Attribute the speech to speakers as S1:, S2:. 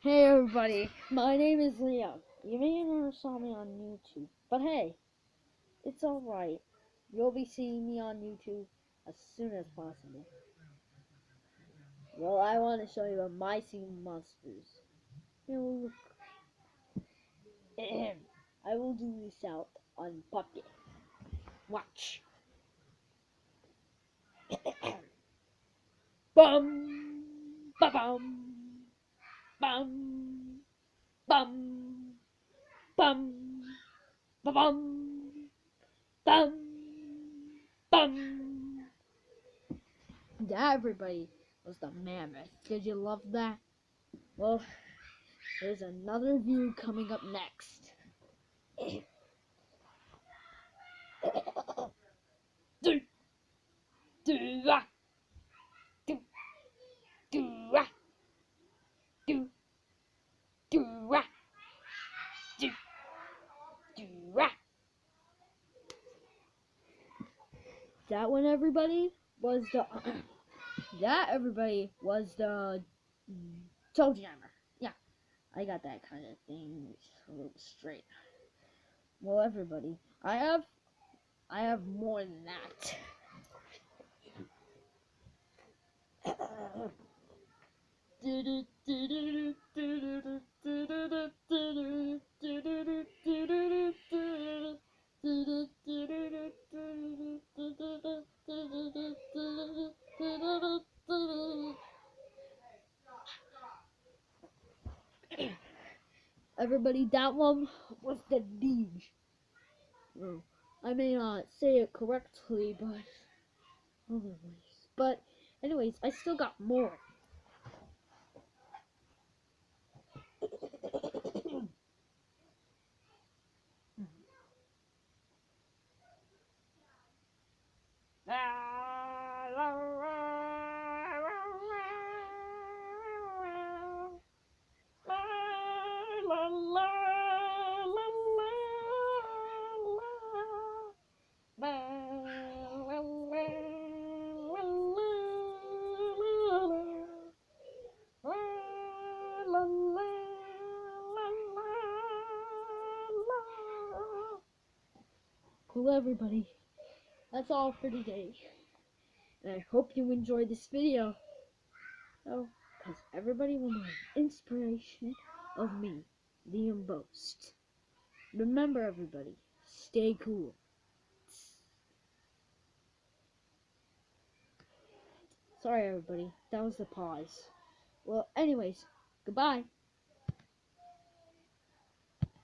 S1: Hey everybody, my name is Leo. You may have never saw me on YouTube, but hey, it's alright. You'll be seeing me on YouTube as soon as possible. Well, I want to show you my sea monsters. Look. I will do this out on Puppet. Watch. Bum, ba bum, bum, bum, bum, ba bum, bum, bum. That, everybody, was the mammoth. Did you love that? Well, there's another view coming up next. Do, do, ah, do, do, ah, do, do, ah, do, do, ah. That one, everybody, was the that, everybody, was the toe jammer. Yeah, I got that kind of thing a little straight. Well, everybody, I have more than that. Everybody, that one was the Deej. Well, I may not say it correctly, anyways, I still got more. Cool, everybody. That's all for today. And I hope you enjoyed this video. Oh, because everybody will know the inspiration of me, Liam Boast. Remember, everybody, stay cool. Sorry, everybody. That was the pause. Well, anyways, goodbye.